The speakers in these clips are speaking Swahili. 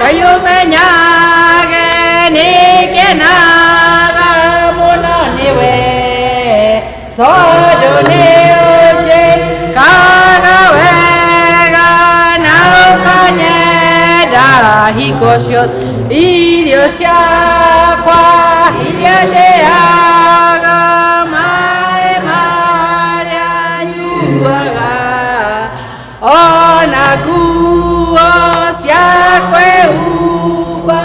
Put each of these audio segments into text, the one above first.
Kayumenyage nikenaga munoniwe todo neoje kagawega naukanyeda hikosyo irio syakwa iria ndeaga maĩ marĩa nyuaga ona nguo ciakwa humba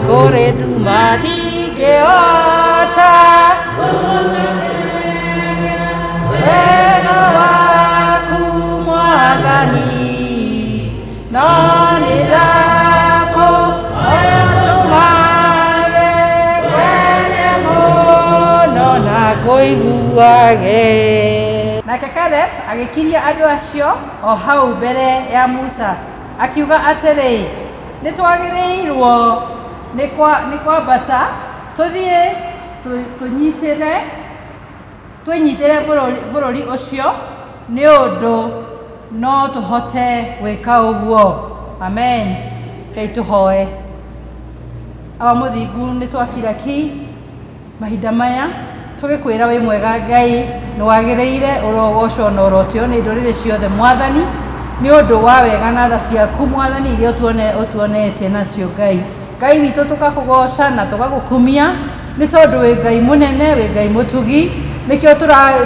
Kore dumadi geota wega waku mwathani noni lako oyatumage kwene muno na koiguage. Nake Caleb agĩkiria andũ acio o hau mbere ya Musa akiuga atĩrĩ, nĩtwagĩrĩirwo nĩ kwambata tũthiĩ twĩnyitĩre bũrũri ũcio nĩ ũndũ no tũhote gwĩka ũguo. Amen. Kei tũhoe. Aba mũthingu nĩ twakira ki mahinda maya tũgĩkwĩra wĩ mwega Ngai, nĩ wagĩrĩire ũrogocwo na ũrotio nĩ ndũrĩrĩ ciothe Mwathani nĩ ũndũ wa wega na tha ciaku Mwathani iria ũtuonetie nacio Ngai. Ngai witũ tũgakũgoca na tũgagũkumia nĩ tondũ wĩ Ngai mũnene, wĩ Ngai mũtugi, nĩkĩo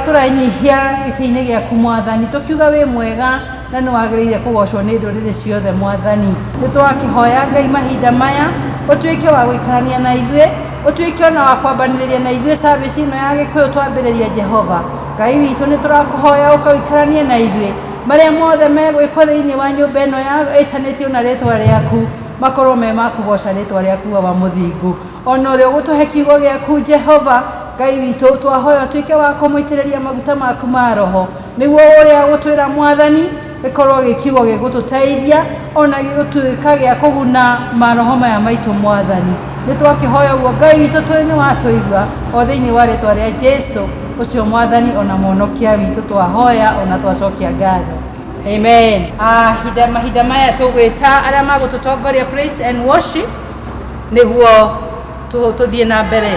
tũranyihia gĩtĩ-inĩ gĩaku Mwathani tũkiuga wĩ mwega na nĩ wagĩrĩire kũgocwo nĩ ndũrĩrĩ ciothe Mwathani. Nĩ twakĩhoya Ngai mahinda maya ũtuĩke wa gũikarania na ithuĩ, ũtuĩke ona wa kwambanĩrĩria na ithuĩ service ĩno ya Gĩkũyũ twambĩrĩria Jehova. Ngai witũ nĩ tũrakũhoya ũkaikaranie na ithuĩ marĩa mothe megwĩkwo thĩinĩ wa nyũmba ĩno ya ĩtanĩtio na rĩtwa rĩaku makorwo me makũgoca rĩtwa rĩaku wa mũthingu. Ona ũrĩa ũgũtũhe kiugo gĩaku Jehova, Ngai witũ twahoya ũtuĩke wa kũmũitĩrĩria maguta maku ma roho nĩguo ũrĩa gũtwĩra Mwathani gĩkorwo gĩkiugo gĩgũtũteithia ona gĩgũtuĩka gĩa kũguna maroho maya maitũ Mwathani. Nĩ twakĩhoya ũguo Ngai witũ tũrĩ nĩ watũigua o thĩinĩ wa rĩtwa rĩa Jesũ ũcio Mwathani ona mũhonokia witũ twahoya ona twacokia ngatho. Amen. Mahinda maya tũgwĩta arĩa magũtũtongoria praise and worship nĩguo tũthiĩ na mbere.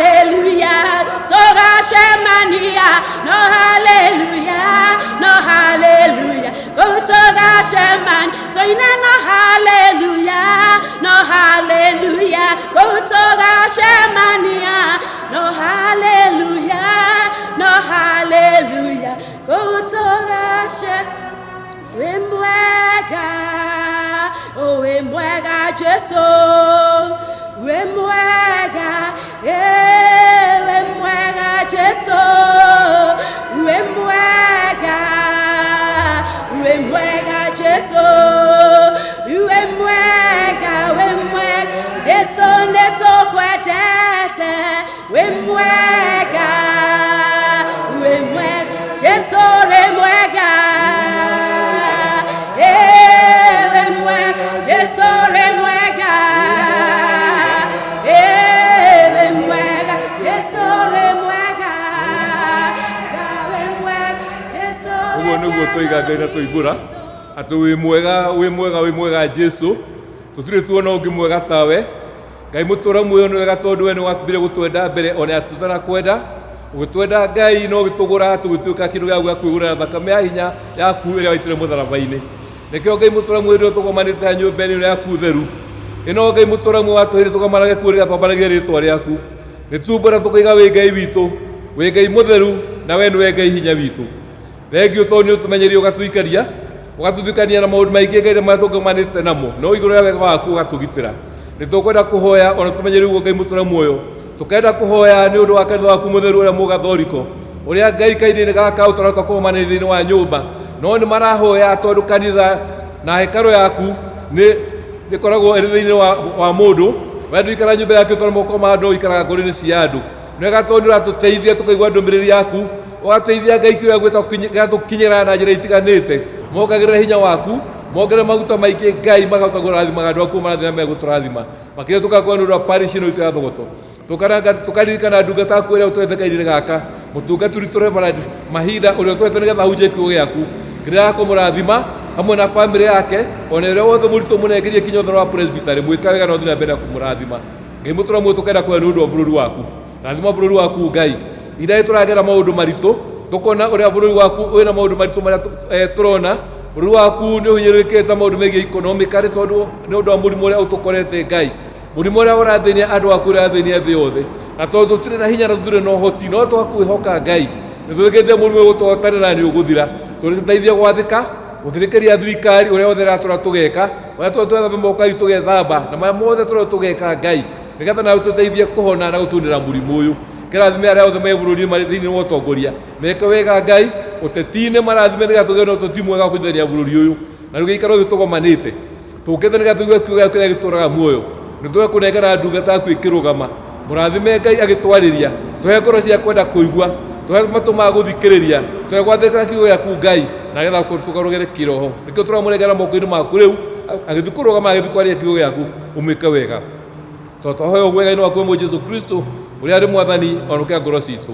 Hallelujah. hallelujah, no hallelujah, kutoka Shemania, no hallelujah, no hallelujah, kutoka Shemania. Wemwega, oh wemwega Jesu, wemwega, wemwega Jesu, wemwega, wemwega Jesu, wemwega, wemwega Jesu netokwetete, wemwega, wemwega Jesu wemwega. Toiga Ngai na toibura atu wi mwega Jesu tutire tuona ungi mwega tawe Ngai mutura muyo ni wega tondu we ni wambire gutwenda mbere ona atutara kwenda ugitwenda Ngai no gitugura tugituika kindu gya kwigura thakame ya hinya yaku ĩrĩa waitire mũtharabai-inĩ nikio Ngai mutura muyo tugomanite nyũmba ĩno yaku theru ino Ngai mutura muyo watuhire tugomanage kuria twambaragie rĩtwa rĩaku nitumbura tukoiga wi Ngai witũ wi Ngai mutheru na we ni Ngai hinya witũ. Thank you Tony utumenyeria ugatuikaria ugatuthikania na maundu maingi Ngai matũgomanite namo no iguru ya wega waku ugatugitira nitukwenda kuhoya ona tumenyeria Ngai mutura muoyo tukenda kuhoya ni undu wa kanitha waku mutheru uria mugathoriko uria Ngai kaini-ini gaka utarota kuhomana thiini wa nyumba no ni marahoya tondu kanitha na hekalu yaku ni koragwo iri thiini wa mundu wendu ikara nyumba yaku tondu moko ma andu ikara ngori-ini cia andu nwega tondu uratuteithia tukaigua ndumiriri yaku ugateithia Ngai kiuga gwita tukinyira na njira itiganite mongagirira hinya waku mongere maguta maingi Ngai magauta kurathima andu aku marathina meguturathima makire tukakorwo ndu wa parish ino itu ya Thogoto tukaririkana ndungata aku iria utwete kaini gaka mutungaturi Reverend Mahinda uria utwete nigetha hunjie kiugo giaku ngira kumurathima hamwe na family yake ona iria wothe muritu munengerie kinya uthoro wa presbytery mwika wega no thina mbere kumurathima Ngai mutura mu tukenda kwa ndu wa bururi waku rathima bururi waku Ngai ida turagera maundu maritu tukona uria bururi waku wina maundu maritu maria turona bururi waku ni uhinyirikite maundu megie economically tondu ni undu wa murimu uria utukorete Ngai murimu uria urathinia andu aku urathinia thi yothe na tondu tutire na hinya na tutire no hoti no twakwihoka Ngai nitwikite murimu gutotarira ni uguthira turiteithia gwathika guthirikeria thirikari uria wothe ratura tugeka uria twethambe moko itu tugethamba na maya mothe tugeka Ngai nigetha na tuteithie kuhona na gutunira murimu uyu kirathime aria othe me bururi mari thiini wa utongoria meke wega Ngai utetine marathime nigetha tugire no tuti mwega kuithania bururi uyu na riu gikaro gitugomanite tukite nigetha tuigue kiugo kiria gituraga muoyo nitwe kunengera ndungata aku ikirugama murathime Ngai agitwariria tuhe ngoro cia kwenda kuigua tuhe matu ma guthikiriria tuhe gwathĩkĩra kiugo giaku Ngai na getha tukarugire kiroho nikio turamũnengera moko-inĩ maku riu agĩthiĩ kũrũgama agĩthiĩ kwaria kiugo giaku umĩke wega tũhoya ũguo wega-inĩ waku we Jesu Kristo uria ari mwathani onukia ngoro citu.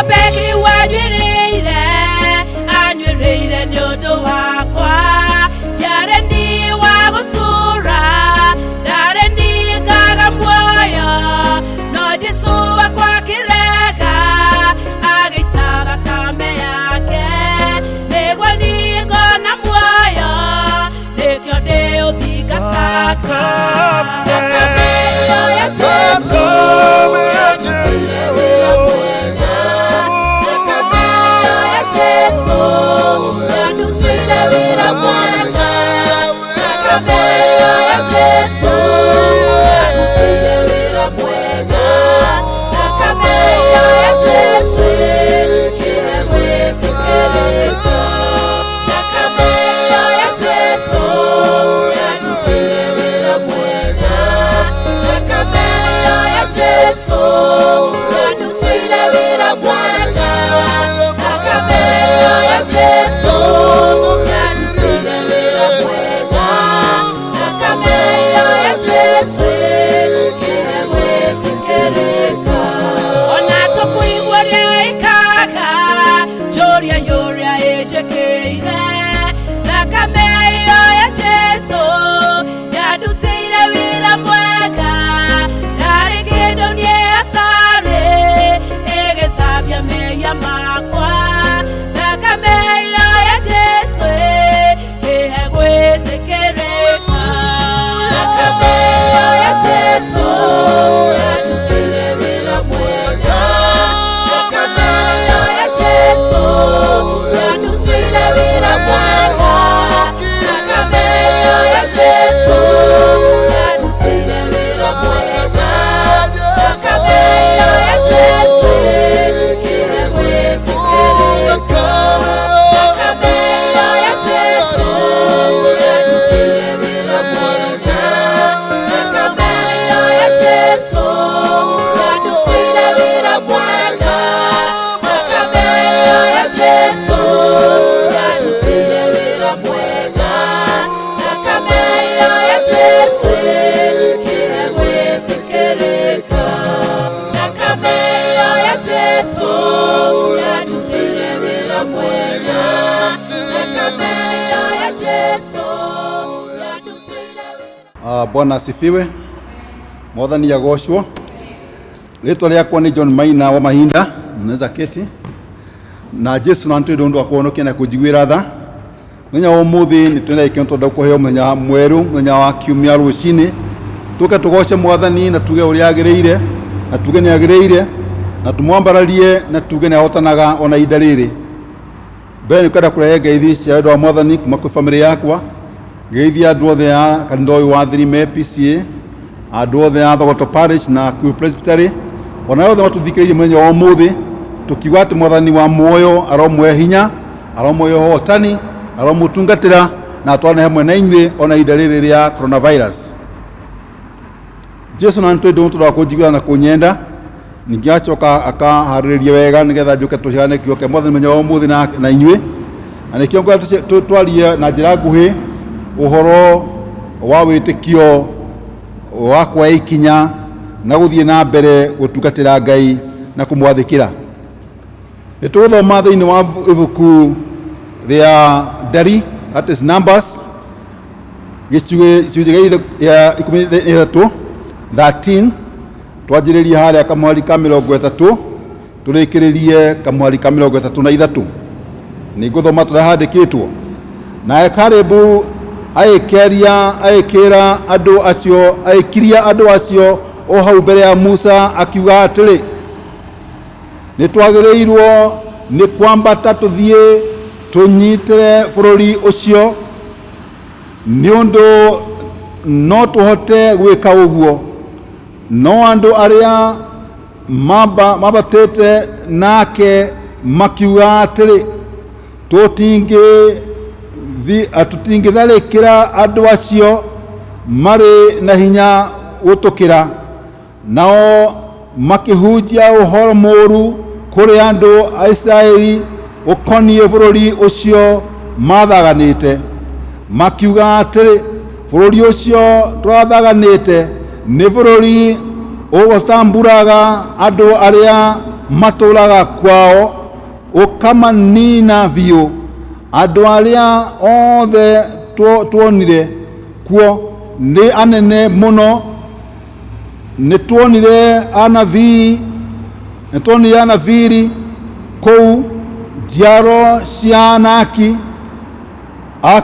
Beki wanyirire anyirire nyoto wakwa jare ni wagutura dare ni gaga moyo no Jesu wakwa kirega agitara kame yake negwa ni gona moyo nekyo deo thikataka nakameyo ya Jesu Bwana asifiwe. Mwathani agoshwo. Ritwa riakwa ni John Maina wa Mahinda. Mnaweza keti. Na Jesu na ntundo ndo akuonokia na kujigwira tha. Mwenya wa umuthi ni twenda ikinto ndo kuheo mwenya mweru, mwenya wa kiumia rucini. Tuke tugoshe Mwathani na tuge uri agireire, na tuge ni agireire, na tumwambararie na tuge ni ahotanaga ona ihinda riri. Mbere kwenda kurehe ngeithi cia ndo Mwathani kuma kwi family yakwa. Ngeithi andu othe a kanitha uyu wa Thirime PCA, andu othe a Thogoto Parish na Kikuyu Presbytery, ona othe matuthikiririe muthenya wa umuthi, tukiuga ati Mwathani wa muoyo aromwe hinya, aromwe hotani, aromutungatira na atwane hamwe na inywe ona ihinda riri ria coronavirus. Jesu na ntundo ndo akujigwa na kunyenda, ningiachoka akahaririria wega nigetha njuke tuhiane kiuke Mwathani muthenya wa umuthi na inywe. Na nikio ngwa twarie na njira nguhi uhoro wa witikio wa kwa ikinya na guthie na mbere gutungatira Ngai na kumwathikira. Nituthoma thiini wa ibuku ria Ndari, that is Numbers, gicunjĩ ya 13 twanjĩrĩrie harĩa kamweri ka 30 tũrĩkĩrĩrie kamweri ka 33. Nĩngũthoma tũrĩa handĩkĩtwo. Na Kalebu aĩkĩra andũ acio o hau mbere ya Musa akiuga atĩrĩ, nĩtwagĩrĩirwo nĩ kwambata tũthiĩ tũnyitĩre bũrũri ũcio, nĩũndũ no tũhote gwĩka ũguo. No andũ arĩa mambatĩte nake makiuga atĩrĩ, tũtingĩtharĩkĩra andũ acio marĩ na hinya gũtũkĩra. Nao makĩhunjia ũhoro mũũru kũrĩ andũ a Isiraeli ũkoniĩ bũrũri ũcio mathaganĩte, makiuga atĩrĩ, bũrũri ũcio twathaganĩte nĩ bũrũri ũgũtamburaga andũ arĩa matũraga kwao ũkamanina biũ. Andũ arĩa othe tuonire kuo nĩ anene mũno. Nĩ tuonire Anaviri kũu, njiaro cia Anaki, a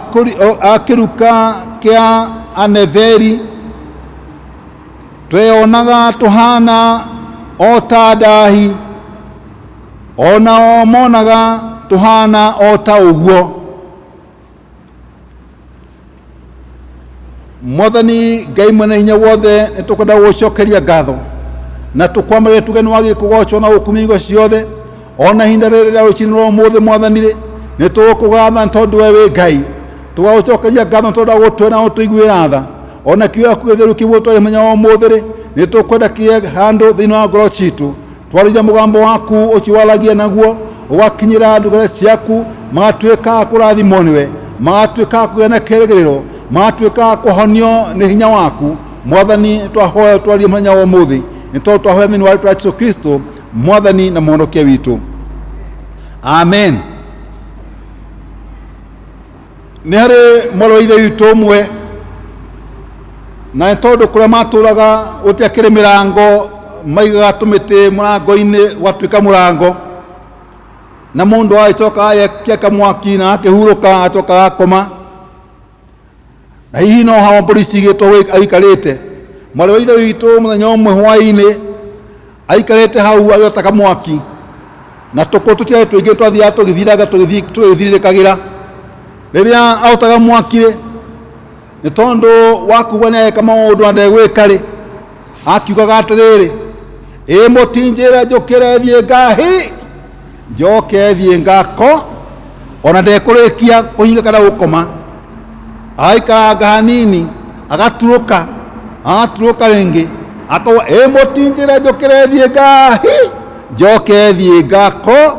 kĩruka kĩa Aneveri. Tweyonaga tũhana o ta ndahi, onao monaga tũhana o ta ũguo. Mwathani Ngai mwene hinya wothe, nĩ tũkwenda gũgũcokeria ngatho na tũkwamũrĩre tuge nĩ wagĩrĩire kũgocwo na gũkumio ciothe. Ona ihinda rĩrĩ rĩa rũciinĩ rwa ũmũthĩ Mwathani, nĩ tũgũkũgatha tondũ we wĩ Ngai. Tũgagũcokeria ngatho tondũ wa gũtwĩra na gũtũiguĩra tha. Ona kiugo gĩaku gĩtheru kĩu twarĩ mũthenya wa ũmũthĩ, nĩ tũkwenda kĩe handũ thĩinĩ wa ngoro citũ. Twarĩria mũgambo waku ũcio waragia naguo, ũgakinyĩra ndungata ciaku, magatuĩka kũrathimwo nĩwe, magatuĩka kũgĩa na kĩĩrĩgĩrĩro, magatuĩka kũhonio nĩ hinya waku. Mwathani, twahoya twaria mũthenya wa ũmũthĩ, nĩ tondũ twahoya thĩinĩ wa rĩĩtwa rĩa Jesũ Kristo, Mwathani na Mũhonokia witũ. Amen. Nĩ harĩ mwarĩ wa ithe witũ ũmwe, na tondũ kũrĩa matũraga gũtiakĩrĩ mĩrango, maigaga tũmĩtĩ mũrango-inĩ gwatuĩka mũrango, na mũndũ agĩcoka agĩakia kamwaki na akĩhurũka acoka akoma, na hihi no hao mbũri cigĩtwo aikarĩte. Mwarĩ wa ithe witũ mũthenya ũmwe hwaĩ-inĩ aikarĩte hau agĩota kamwaki, na tũkũ tũtiarĩ tũingĩ twathiaga tũgĩthiraga tũgĩthirirĩkagĩra. Rĩrĩa aotaga mwaki-rĩ, nĩ tondũ wa kuuga nĩ ageka maũndũ andegwĩka-rĩ, akiugaga atĩrĩrĩ, mũtinjĩre njũkĩre thiĩ ngahĩ, njoke thiĩ ngako, ona ndekũrĩkia kũhinga kana gũkoma. Aikaranga hanini, agaturũka rĩngĩ, akauga mũtinjĩre njũkĩre thiĩ ngahĩ, njoke thiĩ ngako.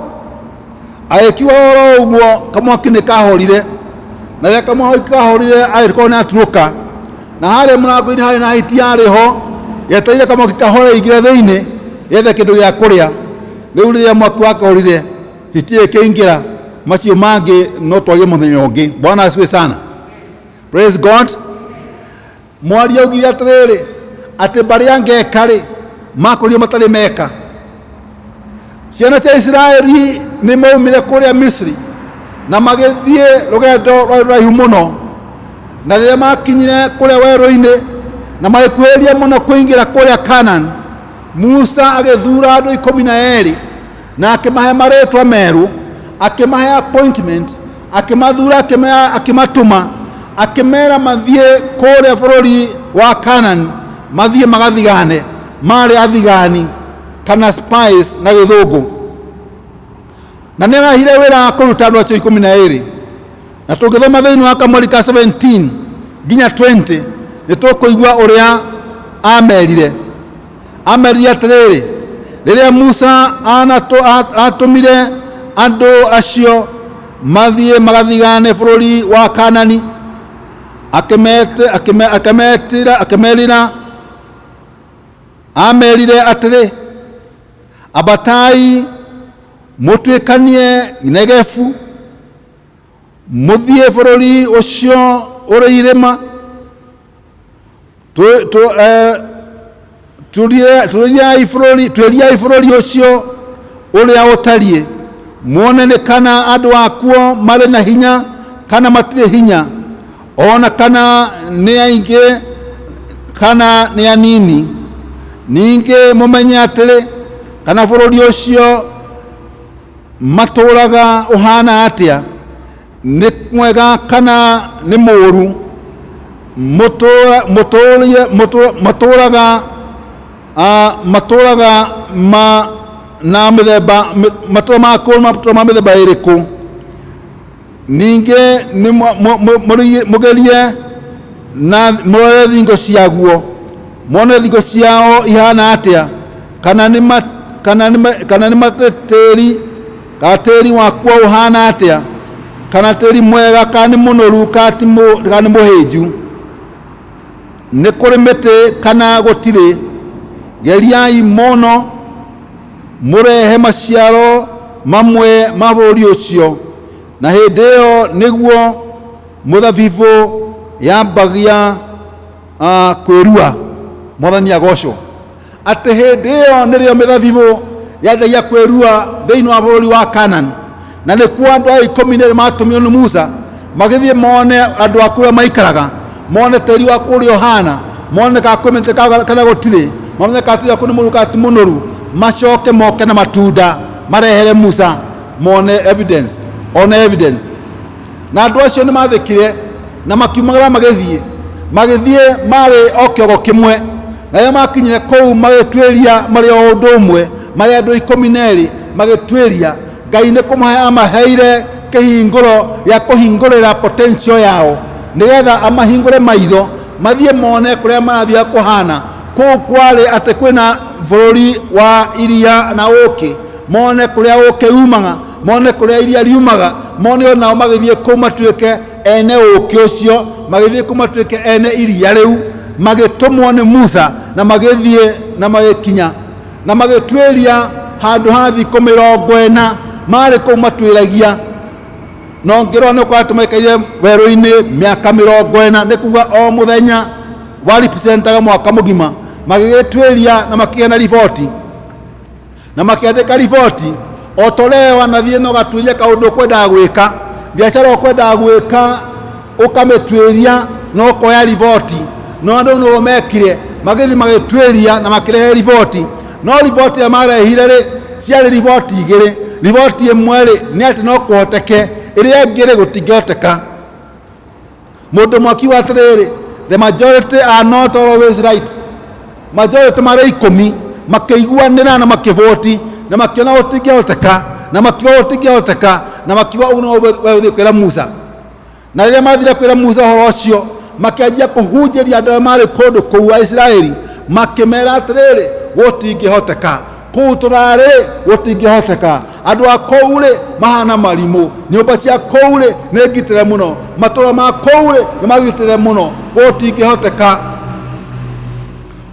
Agĩkiuga oro ũguo kamwaki nĩ kahorire, na rĩrĩa kamwaki kahorire agĩkorwo nĩ aturũka, na harĩa mũrango-inĩ harĩ na hiti yarĩho yetereire kamwaki kahore ingĩre thĩinĩ yethe kĩndũ gĩa kũrĩa. Rĩu rĩrĩa mwaki wakahorire hiti ĩkĩingĩra, macio mangĩ no twarie mũthenya ũngĩ. Bwana asifiwe sana. Praise God. Mwaria augire atĩrĩrĩ, atĩ barĩa ngeka-rĩ makũrio matarĩ meka. Ciana cia Isiraeli nĩ maumire kũrĩa Misri na magĩthiĩ rũgendo rũraihu mũno, na rĩrĩa makinyire kũrĩa werũ-inĩ na magĩkuhĩrĩria mũno kũingĩra kũrĩa Canaan, Musa agĩthura andũ 12 na akĩmahe marĩtwa merũ, akĩmahe appointment, akĩmathura, akĩmatũma, akĩmera mathiĩ kũrĩa bũrũri wa Canaan, mathiĩ magathigane. Marĩ athigani kana spies na gĩthũngũ, na nĩ mahire wĩra wa kũruta andũ acio 12. Na tũngĩthoma thĩinĩ wa kamweri ka 17 nginya 20 nĩ tũkũigua ũrĩa amerire atĩrĩrĩ, rĩrĩa Musa atũmire andũ acio mathiĩ magathigane bũrũri wa Kanani, amerire atĩrĩ, ambatai mũtuĩkanie Negevu, mũthiĩ bũrũri ũcio ũrĩ irĩma, tuĩriai bũrũri ũcio ũrĩa ũtariĩ, muone nĩ kana andũ akuo marĩ na hinya kana matirĩ hinya, ona kana nĩ aingĩ kana nĩ anini. Ningĩ mũmenye atĩrĩ, kana bũrũri ũcio matũraga ũhana atĩa, nĩ mwega kana nĩ mũũru. Matũraga na mĩthemba, matũra ma mĩthemba ĩrĩkũ. Ningĩ mũgerie na mũrore thingo ciaguo, muone thingo ciao ihana atĩa, kana nĩ matĩri, kana tĩri wakuo ũhana atĩa, kana tĩri mwega, kana nĩ mũnoru, kana nĩ mũhĩnju. Nĩ kũrĩ mĩtĩ kana gũtirĩ. Geriai mũno murehe maciaro mamwe ma bũrũri ũcio, na hĩndĩ ĩyo nĩguo mũthabibũ yambagia kwĩrua. Mwathani agocwo. Atĩ hĩndĩ ĩyo nĩrĩo mĩthabibũ yandagia kwĩrua thĩinĩ wa bũrũri wa Canaan, na nĩkuo andũ a 12 matũmirwo nĩ Musa magĩthiĩ mone andũ a kũrĩa maikaraga, mone tĩri wa kũrĩa ũhana, mone kakwĩmĩte kana gũtirĩ, mone katĩrĩ kũnĩ mũru kana ti mũnoru, macoke moke na matunda marehere Musa mone evidence, na andũ acio nĩ mathĩkire na makiumagara magĩthiĩ marĩ o kĩogo kĩmwe, na rĩrĩa makinyire kũu magĩtuĩria marĩ o ũndũ ũmwe, marĩ andũ 12 magĩtuĩria. Ngai nĩ kũmahe amaheire kĩhingũro gĩa kũhingũrĩra potential yao, nĩgetha amahingũre maitho mathiĩ mone kũrĩa marathiĩ kũhana. Kũu kwarĩ atĩ kwĩna bũrũri wa iria na ũkĩ, mone kũrĩa ũkĩ umaga, mone kũrĩa iria riumaga, mone o nao magĩthiĩ kũu matuĩke ene ũkĩ ũcio, magĩthiĩ kũu matuĩke ene iria rĩu. Magĩtũmwo nĩ Musa na magĩthiĩ na magĩkinya na magĩtuĩria handũ ha thikũ 40 marĩ kũu matuĩragia. No ngĩrwo nĩ kwa tũmaikaire werũ-inĩ mĩaka 40, nĩ kuga o mũthenya wa representaga mwaka mũgima. Magĩgĩtuĩria na makĩgĩa na riboti na makĩandĩka riboti, o tũrĩa wanathiĩ no gatuĩria kaũndũ kwendaga gwĩka, biacara kwendaga gwĩka, ũkamĩtuĩria no ũkoya riboti. No andũ no mekire magĩthiĩ magĩtuĩria na makĩrehe riboti, no riboti ya marehire rĩ ciarĩ riboti igĩrĩ. Riboti ĩmwe rĩ nĩ atĩ no kũhoteke, ĩrĩa ĩngĩ rĩ gũtingĩhoteka. Mũndũ mwakiuga atĩrĩrĩ, the majority are not always right. Majority marĩ 10 makĩiguanĩra na makĩvoti na makĩona gũtingĩhoteka, na makiuga gũtingĩhoteka, na makiuga ũguo no gũthiĩ kwĩra Musa. Na rĩrĩa mathire kwĩra Musa ũhoro ũcio, makĩanjia kũhunjĩria andũ arĩa marĩ kũndũ kũu a Isiraeli, makĩmera atĩrĩrĩ, gũtingĩhoteka, kũu tũrarĩ gũtingĩhoteka, andũ a kũu rĩ mahana marimũ, nyũmba cia kũu rĩ nĩ ngitĩre mũno, matũũra ma kũu rĩ nĩ magitĩre mũno, gũtingĩhoteka.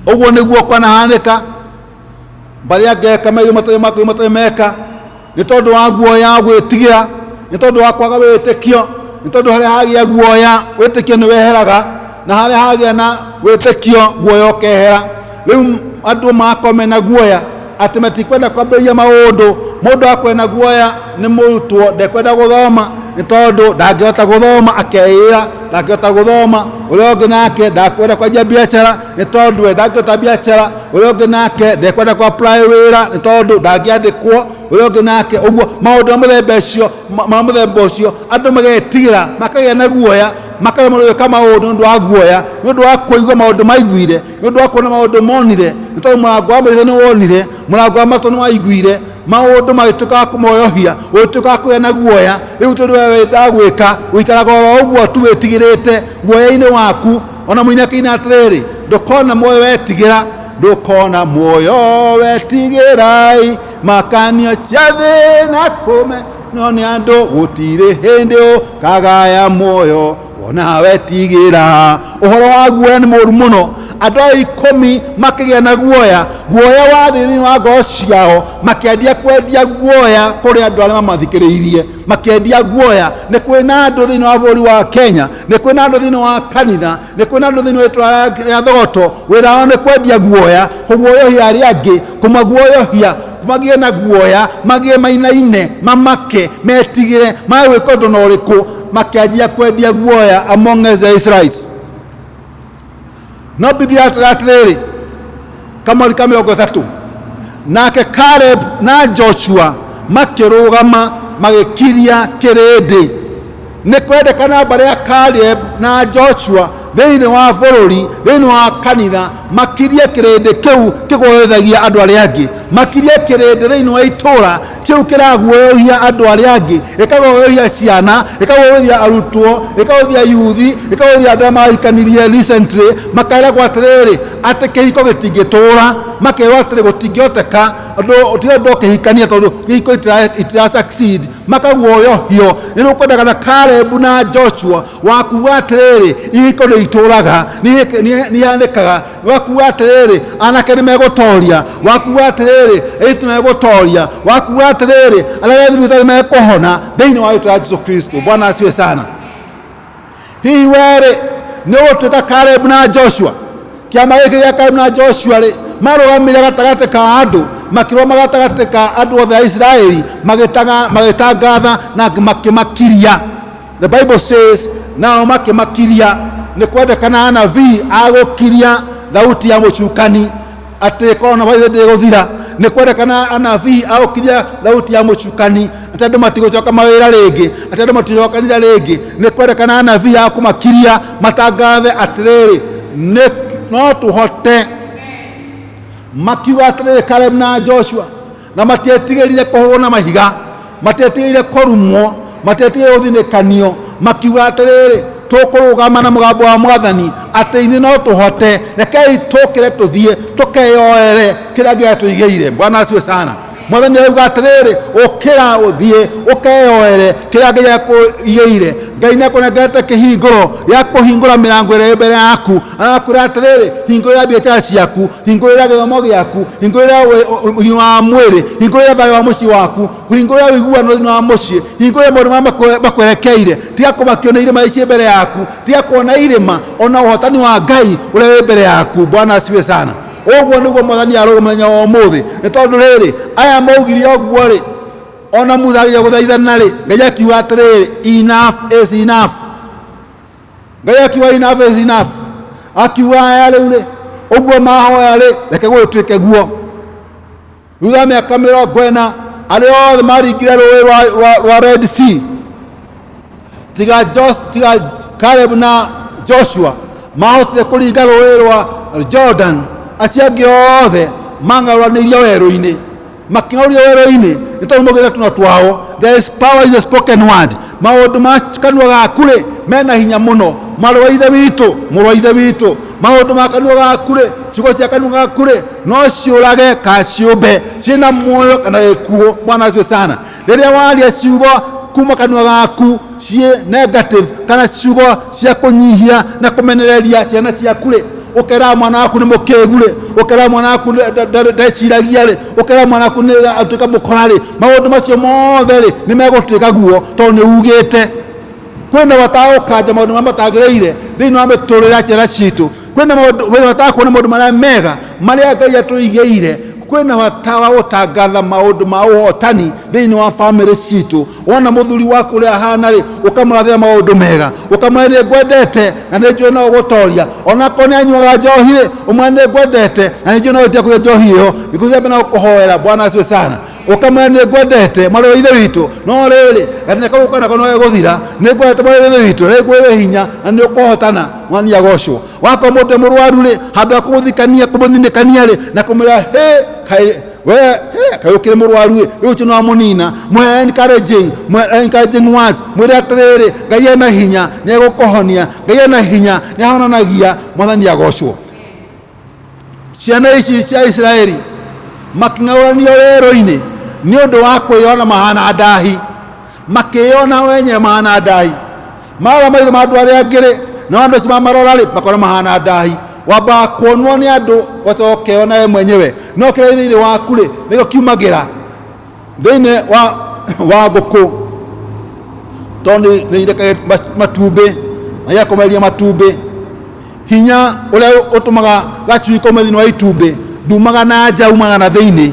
Ũguo nĩguo kwanahanĩka barĩa ngeka maitho matarĩ meka, nĩ tondũ wa guoya gwĩtigĩra, nĩ tondũ wa kwaga wĩtĩkio, nĩ tondũ harĩa hagĩa guoya wĩtĩkio nĩ weheraga, na harĩa hagĩa na wĩtĩkio guoya ũkehera. Rĩu andũ makome na guoya atĩ matikwenda kwambĩrĩria maũndũ. Mũndũ akwenda guoya nĩ mũrutwo ndekwenda gũthoma, nĩ tondũ ndangĩhota gũthoma akeĩra, ndangĩhota gũthoma. Ũrĩa ũngĩ nake ndakwenda kwanjia biacara, nĩ tondũ we ndangĩhota biacara. Ũrĩa ũngĩ nake ndekwenda ku apply wĩra, nĩ tondũ ndangĩandĩkwo. Ũrĩa ũngĩ nake ũguo, maũndũ ma mũthemba ũcio andũ magetigĩra, makagĩa na guoya, makaremwo gwĩka maũndũ nĩ ũndũ wa guoya, nĩ ũndũ wa kũigua maũndũ maiguire, nĩ ũndũ wa kuona maũndũ monire. Nĩ tondũ mũrango wa maitho nĩ wonire, mũrango wa matũ nĩ waiguire, maũndũ magĩtuĩka wa kũmoyohia, ũgĩtuĩka wa kũgĩa na guoya. Rĩu tondũ we wendaga gwĩka, ũikaraga oro ũguo tu wĩtigĩrĩte guoya-inĩ waku. Ona mũinake-inĩ atĩrĩrĩ, ndũkona muoyo wetigĩra, ndũkona muoyo wetigĩrai, makanio cia thĩna kũmenwo nĩ andũ, gũtirĩ hĩndĩ ũkagaya muoyo wona wetigĩra. Ũhoro wa guoya nĩ mũũru mũno. Andũ a 10 makĩgĩa na guoya, guoya wa thĩinĩ wa ngoro ciao, makĩendia kwendia guoya kũrĩ andũ arĩa mamathikĩrĩirie, makĩendia guoya. Nĩ kwĩna andũ thĩinĩ wa bũrũri wa Kenya, nĩ kwĩna andũ thĩinĩ wa kanitha, nĩ kwĩna andũ thĩinĩ wa itũũra rĩa Thogoto, wĩra wao nĩ kwendia guoya, kũguoyohia arĩa angĩ, kũmaguoyohia, magĩe na guoya, magĩe mainaine, mamake, metigĩre, magwĩka ũndũ na ũrĩkũ. Makĩanjia kwendia guoya among the Israelites. No Biblia atĩrĩrĩ, Kamweri ka 30, nake Caleb na Joshua makĩrũgama magĩkiria kĩrĩndĩ. Nĩ kwendekana barĩa Caleb na Joshua thĩinĩ wa bũrũri, thĩinĩ wa kanitha, makirie kĩrĩndĩ kĩu kĩguoyohagia andũ arĩa angĩ, makirie kĩrĩndĩ thĩinĩ wa itũũra kĩu kĩraguoyohia andũ arĩa angĩ, ĩkaguoyohia ciana, ĩkaguoyohia arutwo, ĩkaguoyohia yuthi, ĩkaguoyohia andũ arĩa mahikanirie recently. Makeragwo atĩrĩrĩ, atĩ kĩhiko gĩtingĩtũũra, makerwo atĩrĩ gũtingĩhoteka ũndũ ũkĩhikania tondũ kĩhiko itira succeed, makaguoyohio. Nĩ ũkwendaga na Caleb na Joshua wakuga atĩrĩrĩ ihiko nĩ itũraga, nĩ yanĩkaga, wakuga atĩrĩrĩ anake nĩ megũtoria, wakuga atĩrĩrĩ airĩtu nĩ megũtoria, wakuga atĩrĩrĩ arĩa thibitarĩ mekũhona thĩinĩ wa rĩĩtwa rĩa Jesũ Kristo. Bwana asifiwe sana. Hihi werĩ nĩ ũgũtuĩka Caleb na Joshua, kĩama gĩkĩ gĩa Caleb na Joshua rĩ marũgamire gatagatĩ ka andũ, makĩrũgama gatagatĩ ka andũ othe a Isiraeli magĩtangatha na makĩmakiria. The Bible says nao makĩmakiria. Nĩ kwendekana anabii agũkiria thauti ya mũcukani atĩ korona virus ndĩgũthira. Nĩ kwendekana anabii agũkiria thauti ya mũcukani atĩ andũ matigũcoka mawĩra rĩngĩ, atĩ andũ matigũcoka kanitha rĩngĩ. Nĩ kwendekana anabii agũkũmakiria matangathe atĩrĩrĩ no tũhote. Makiuga atĩrĩrĩ Caleb na Joshua, na matietigĩrire kũhũrwo na mahiga, matietigĩrire kũrumwo, matietigĩrire gũthinĩkanio. Makiuga atĩrĩrĩ tũkũrũgama na mũgambo wa Mwathani atĩ ithuĩ no tũhote, rekei tũkĩre tũthiĩ tũkeyoere kĩrĩa Ngai atũigĩire. Bwana asifiwe sana. Mwathani arauga atĩrĩrĩ ũkĩra ũthiĩ ũkeyoere kĩrĩa Ngai akũigĩire. Ngai nĩakũnengete kĩhingũro gĩa kũhingũra mĩrango ĩrĩa mbere yaku. Arakwĩra atĩrĩrĩ hingũrĩra biacara ciaku, hingũrĩra gĩthomo gĩaku, hingũrĩra ũgima wa mwĩrĩ, hingũrĩra thayũ wa mũciĩ waku, hingũrĩra ũiguano thĩinĩ wa mũciĩ, hingũrĩra maũndũ marĩa makwerekeire. Tiga kũmakio nĩ irĩma ici mbere yaku, tiga kuona irĩma ona ũhotani wa Ngai ũrĩa wĩ mbere yaku. Bwana asifiwe sana. Ũguo nĩguo Mwathani arauga mũthenya wa ũmũthĩ. Nĩ tondũ rĩrĩ aya maugire ũguo rĩ ona Musa agĩrĩire gũthaithana rĩ Ngai akiuga atĩrĩrĩ enough is enough. Ngai akiuga enough is enough. Akiuga aya rĩu rĩ ũguo mahoya rĩ reke gũtuĩke guo. Thutha mĩaka 40 arĩa othe maringire rũĩ rwa Red Sea, tiga Caleb na Joshua mahotire kũringa rũĩ rwa Jordan, acio angĩ othe mang'aũranĩirio werũ-inĩ, makĩng'aũrio werũ-inĩ nĩ tondũ maugĩte tuna twao. There is power in the spoken word. Maũndũ ma kanua gaku rĩ mena hinya mũno. Mũrũ wa ithe witũ, maũndũ ma kanua gaku rĩ, ciugo cia kanua gaku rĩ no ciũrage ka ciũmbe, ciĩna muoyo kana gĩkuũ. Bwana asifiwe sana. Rĩrĩa waria ciugo kuma kanua gaku ciĩ negative kana ciugo cia kũnyihia na kũmenereria ciana ciaku rĩ, ukera mwana waku nĩ mũkĩgu rĩ, ukera mwana waku ndeciragia rĩ, ukera mwana waku nĩ atuĩka mũkora rĩ, maũndũ macio mothe rĩ nĩ megũtuĩka guo tondũ nĩ ugĩte. Kwĩna wataũkanja maũndũ marĩa matagĩrĩire thĩinĩ wa mĩtũrĩre ya ciana citũ. Kwĩna watakuona maũndũ marĩa mega marĩa Ngai atũigĩire. Kwĩna watawa gũtangatha maũndũ ma ũhotani thĩinĩ wa bamĩrĩ citũ. Wona mũthuri waku ũrĩa ahana rĩ ũkamũrathĩra maũndũ mega, ũkamwĩra nĩ ngwendete na nĩ njũĩ no ũgũtoria. Onakorwo nĩ anyuaga njohi rĩ ũmwĩra nĩ ngwendete na nĩ njũĩ no ũtia kũnyua njohi ĩyo, nĩkũthiĩ na gũkũhoera. Bwana asifiwe sana. Ũkamwĩra nĩ ngwendete mwarĩ wa ithe witũ, no rĩrĩ gathĩna kau ũkona no gũthira. Nĩ ngwendete mwarĩ wa ithe witũ, nĩ ngwĩre hinya na nĩ ũkũhotana. Mwathani agocwo. Wakorwo mũndũ mũrwaru rĩ handũ ha kũmũthinĩkania rĩ na kũmwĩra kaĩ ũkĩrĩ mũrwaru rĩ rĩu no mũnina, mwe encouraging words, mwĩre atĩrĩrĩ Ngai ena hinya nĩ egũkũhonia, Ngai ena hinya nĩ ahonanagia. Mwathani agocwo. Ciana ici cia Isiraeli makĩng'aũranio werũ-inĩ nĩ ũndũ wa kwĩyona mahana ndahi, makĩyona wenye mahana ndahi. Marora maitho ma andũ arĩa angĩ rĩ na andũ acio mamarora rĩ makona mahana ndahi. Wamba kuonwo nĩ andũ ũkeona we mwenyewe, no kĩrĩa thĩinĩ waku rĩ nĩgĩo kiumagĩra thĩinĩ wa ngũkũ, tondũ nĩ irekagia matumbĩ na yakomereria matumbĩ. Hinya ũrĩa ũtũmaga gacui kaume thĩinĩ wa itumbĩ ndumaga na nja, umaga na thĩinĩ.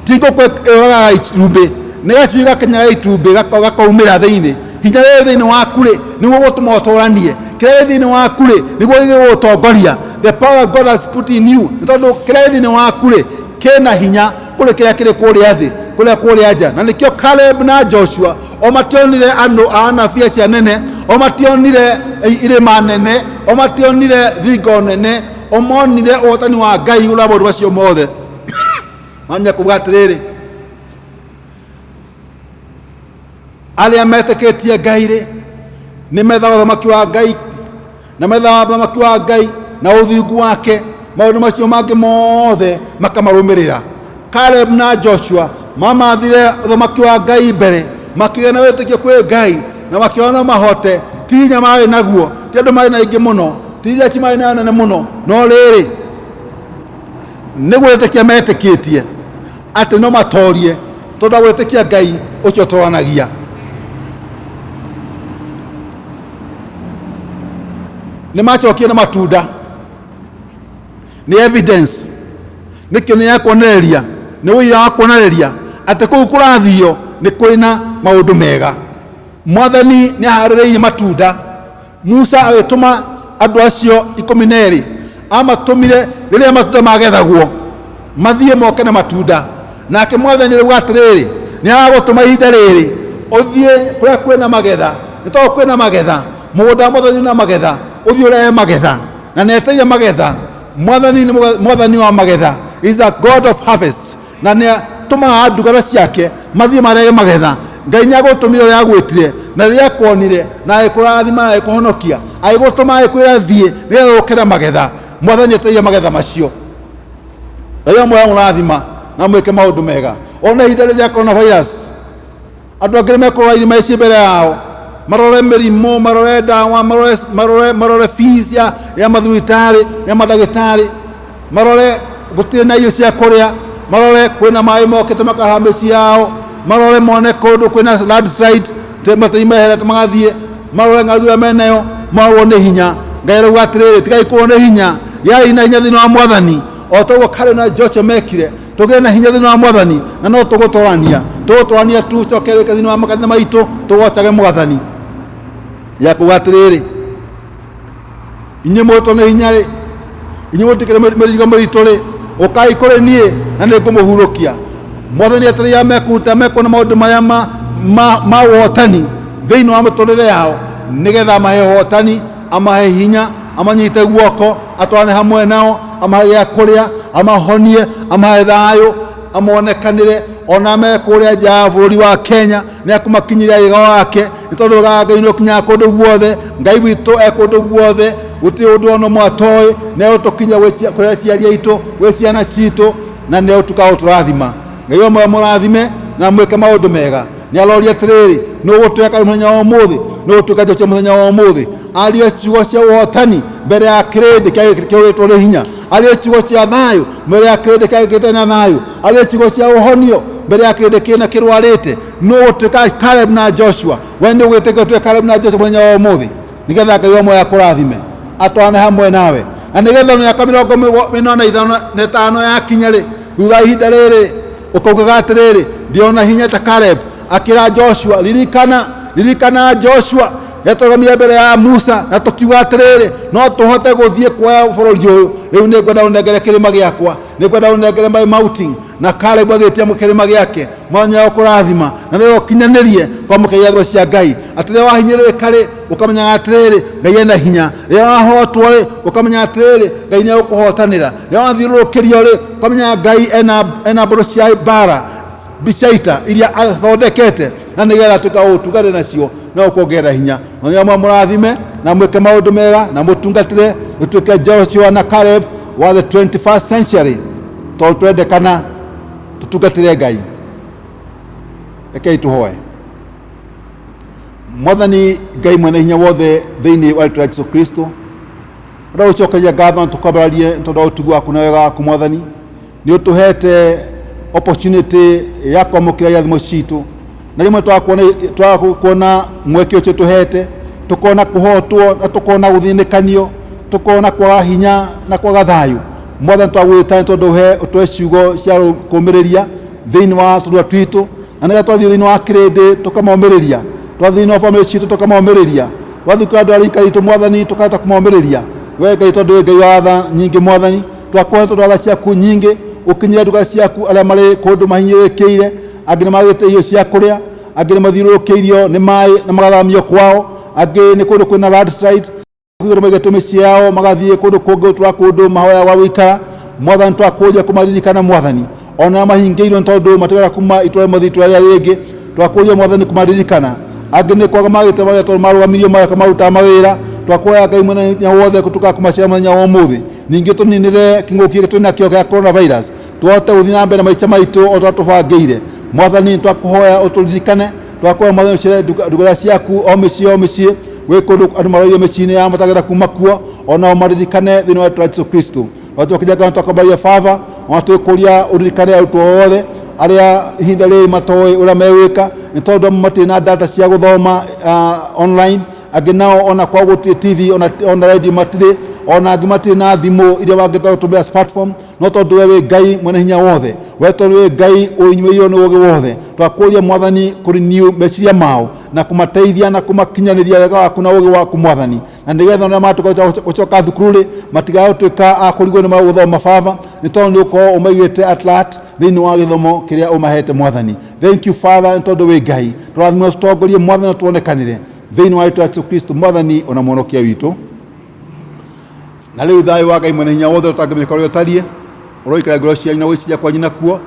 Ti ngũkũ ĩroraga itumbĩ, nĩ gacui gakenyaga itumbĩ gakaumĩra thĩinĩ. Hinya rĩrĩ thĩinĩ waku rĩ nĩguo gũtũma ũtũranie, kĩrĩa thĩinĩ waku rĩ nĩguo gĩgũgũtongoria. The power God has put in you, nĩ tondũ kĩrĩa thĩinĩ waku rĩ kĩna hinya kũrĩ kĩrĩa kĩrĩ kũrĩa thĩ, kũrĩa nja. Na nĩkĩo Caleb na Joshua o mationire andũ a anabii acio nene, o mationire irĩma nene, o mationire thingo nene, o monire ũhotani wa Ngai ũrĩa maũndũ macio mothe. Manya kuuga atĩrĩrĩ arĩa metĩkĩtie Ngai rĩ nĩ methaga ũthamaki wa Ngai, na methaga ũthamaki wa Ngai na ũthingu wake maundu macio mangĩ mothe makamarũmĩrĩra. Caleb na Joshua mamathire ũthamaki wa Ngai mbere, makĩgĩa na wĩtĩkio kwĩ Ngai na makĩona mahote. Ti hinya marĩ naguo, ti andũ marĩ na aingĩ mũno, ti jeshi marĩ na nene mũno, no rĩrĩ nĩ gwĩtĩkia metĩkĩtie atĩ no matorie tondũ wa gwĩtĩkia Ngai ũcio tũranagia. Nĩ macokio na matunda, nĩ evidence, nĩ kĩonereria gĩa kuonereria, nĩ ũira wa kuonereria atĩ kũu kũrathio nĩ kũrĩ na maũndũ mega. Mwathani nĩ aharĩrĩirie matunda. Musa agĩtũma andũ acio 12, amatũmire rĩrĩa matunda magethagwo mathiĩ moke na matunda. Nake Mwathani rĩu atĩrĩrĩ, nĩ agũtũma ihinda rĩrĩ ũthiĩ kũrĩa kwĩna magetha, nĩ tondũ kwĩna magetha, mũgũnda wa Mwathani na magetha, ũthiĩ ũrehe magetha, na neteire magetha. Mwathani nĩ Mwathani wa magetha, he is a God of harvest, na nĩ atũmaga ndungata ciake mathiĩ marehe magetha. Ngai nĩ agũtũmire ũrĩa agwĩtire, na rĩrĩa akonire na agĩkũrathima na agĩkũhonokia, agĩgũtũma agĩkwĩra thiĩ nĩgetha ũkĩre magetha. Mwathani etereire magetha macio. Rĩrĩa mũrathima na mwĩke maũndũ mega. Ona ihinda rĩrĩa coronavirus, andũ angĩ nĩmekũrora irima ici mbere yao, marore mĩrimũ, marore ndawa, marore fees ya mathibitarĩ, ya mandagĩtarĩ, marore gũtirĩ na irio cia kũrĩa, marore kwĩna maĩ mokĩte makahaha mĩciĩ yao, marore mone kũndũ kwĩna landslide matĩi meherete magathiĩ, marore ng'aragu ĩrĩa menayo, marorwo nĩ hinya. Ngai rĩu atĩrĩrĩ, tigai kũrwo nĩ hinya, yai na hinya thĩinĩ wa Mwathani, o ta ũguo Caleb na Joshua mekire. Tũgĩe na hinya thĩinĩ wa Mwathani, na no tũgũtũrania tu cokereke thĩinĩ wa makanitha maitũ, tũgocage Mwathani. Ya kuuga atĩrĩrĩ, inyuĩ mũrĩtwo nĩ hinya-rĩ, inyuĩ mũtikĩrĩ mĩrigo mĩritũ-rĩ, ũkai kũrĩ niĩ na nĩngũmũhurũkia. Mwathani atĩrĩrĩ mekuruta mekuona maũndũ marĩa ma ũhotani thĩinĩ wa mĩtũrĩre yao, nĩgetha amahe ũhotani, amahe hinya, amanyite guoko, atwarane hamwe nao, amahe gĩa kũrĩa, amahonie, amahe thayũ, amonekanĩre ona me kũrĩa nja ya bũrũri wa Kenya. Nĩ akũmakinyĩria wĩra wake, nĩ tondũ wĩra wa Ngai nĩ ũkinyaga kũndũ guothe. Ngai witũ kũndũ guothe, gũtirĩ ũndũ ona ũmwe atoĩ. Nĩ egũtũkinyia kũrĩ aciari aitũ, gwĩ ciana citũ, na nĩ egũtũrathima. Ngai omwe mũrathime na mwĩke maũndũ mega. Nĩ aroria atĩrĩrĩ, nĩ ũgũtwĩka mũthenya wa ũmũthĩ, nĩ ũgũtuĩka Joshua mũthenya wa ũmũthĩ. Aria ciugo cia ũhotani mbere ya kĩrĩndĩ kĩũrĩtwo nĩ hinya. Aria ciugo cia thayũ mbere ya kĩrĩndĩ kĩagĩkĩte na thayũ. Aria ciugo cia ũhonio mbere ya kĩrĩndĩ kĩna kĩrwarĩte. Nĩ ũgũtuĩka Caleb na Joshua. We nĩ ũgwĩtĩka ũtuĩke Caleb na Joshua mũthenya wa ũmũthĩ, nĩgetha Ngai omwe akũrathime, atwarane hamwe nawe. Na nĩgetha mĩaka 45 yakinya-rĩ, thutha ihinda rĩrĩ ũkaugaga atĩrĩrĩ, ndiona hinya ta Caleb. Akĩra Joshua, ririkana Joshua yatũgamire mbere ya Musa na tũkiuga atĩrĩrĩ, no tũhote gũthiĩ kuoya bũrũri ũyũ. Rĩu nĩngwenda ũnengere kĩrĩma gĩakwa, nĩngwenda ũnengere my mountain. Na Caleb agĩtia kĩrĩma gĩake, mwanya wa kũrathima, na rĩrĩa ũkinyanĩrie kwamũkĩra irathimo cia Ngai. Atĩ rĩrĩa wahinyĩrĩrĩka-rĩ, ũkamenyaga atĩrĩrĩ, Ngai ena hinya. Rĩrĩa wahotwo-rĩ, ũkamenya atĩrĩrĩ, Ngai nĩ egũkũhotanĩra. Rĩrĩa wathiũrũrũkĩrio-rĩ, ũkamenya Ngai ena mbũtũ cia mbara bicaita iria athondekete, na nĩgetha tũkaũtungatĩre nacio na ũkuongerera hinya. Mũthenya ũmwe mũrathime na mwĩke maũndũ mega na mũtungatĩre, mũtuĩke Joshua na Caleb wa the 21st century, tondũ twendekana tũtungatĩre Ngai. Rekei tũhoe. Mwathani Ngai mwene hinya wothe thĩinĩ wa rĩĩtwa rĩa Jesũ Kristo, ũcokeria ngatho na tũkwambararie nĩ tondũ wa ũtugi waku na wega waku Mwathani. Nĩ ũtũhete opportunity ya kwamũkĩra irathimo citũ, na rĩmwe twakuona mweke ũcio tũhete, tũkona kũhotwo na tũkona gũthĩnĩkanio, tũkona kwaga hinya na kwaga thayũ. Mwathani twagwĩta nĩ tondũ ũtũhe ciugo cia kũũmĩrĩria thĩinĩ wa tũrua twitũ, na nĩgetha twathiĩ thĩinĩ wa kĩrĩndĩ tũkamaũmĩrĩria, twathiĩ thĩinĩ wa bamĩrĩ citũ tũkamaũmĩrĩria, twathiĩ kwĩ andũ arĩa rika ritũ Mwathani tũkahota kũmaũmĩrĩria. Wee Ngai tondũ Ngai wa tha nyingĩ Mwathani, twakuona tondũ wa tha ciaku nyingĩ, ũkinyĩre ndungata ciaku arĩa marĩ kũndũ mahinyĩrĩrĩkĩire. Angĩ nĩ magĩte irio cia kũrĩa, angĩ nĩ mathiũrũrũkĩirio nĩ maĩ na magathamio kwao, angĩ nĩ kũndũ kwĩna landslide, kũigĩrwo maigĩtwo mĩciĩ yao magathiĩ kũndũ kũngĩ twa kũndũ mahoya gwa gũikara. Mwathani twakũria kũmaririkana Mwathani, ona mahingĩirwo nĩ tondũ matigara kuma itũra rimwe itũra rĩrĩa rĩngĩ, twakũria Mwathani kũmaririkana. Angĩ nĩ kwaga magĩte mawĩra tondũ marũgamirio marũtaga mawĩra, twakuoya Ngai mwene hinya wothe tũkaga kũmacera mũthenya wa ũmũthĩ, ningĩ tũninĩre kĩng'ũki twĩ nakĩo gĩa coronavirus, tũhote gũthiĩ na mbere maica maitũ o ũrĩa tũbangĩire. Mwathani twakũhoya ũtũririkane, twakũhoya Mwathani ũcire ndungata ciaku o mĩciĩ gwĩ kũndũ andũ maroire mĩciĩ-inĩ ya matagera kuma kuo, onao maririkane thĩinĩ wa rĩĩtwa rĩa Jesũ Kristo. Twakĩnjanga twakambaria Baba, ona twĩkũria ũririkane arutwo othe arĩa ihinda rĩrĩ matoĩ ũrĩa megwĩka, nĩ tondũ matirĩ na data cia gũthoma online, angĩ nao ona kwa gũtirĩ TV ona radio matirĩ, ona angĩ matirĩ na thimũ iria mangĩhota gũtũmĩra smartphone. No tondũ we wĩ Ngai mwene hinya wothe, we tondũ wĩ Ngai ũinyuĩrĩirwo nĩ ũũgĩ wothe, twakũria Mwathani kũrenew meciria mao na kũmateithia na kũmakinyanĩria wega waku na ũũgĩ waku Mwathani, na nĩgetha ona matuĩka gũcoka thukuru-rĩ matigagũtuĩka a kũrigwo nĩ magũthoma Baba, nĩ tondũ nĩ ũkorwo ũmaigĩte atlat thĩinĩ wa gĩthomo kĩrĩa ũmahete Mwathani. Thank you Father, nĩ tondũ wĩ Ngai. Tũrathima tũtongorie Mwathani tuonekanĩre thĩinĩ wa rĩĩtwa rĩa Jesũ Kristo Mwathani ona Mwonokia witũ. Na rĩu thayũ wa Ngai mwene hinya wothe ũtangĩmĩka ũrĩa ũtariĩ ũroikara ngoro cianyu na gwĩciria kwanyu nakuo,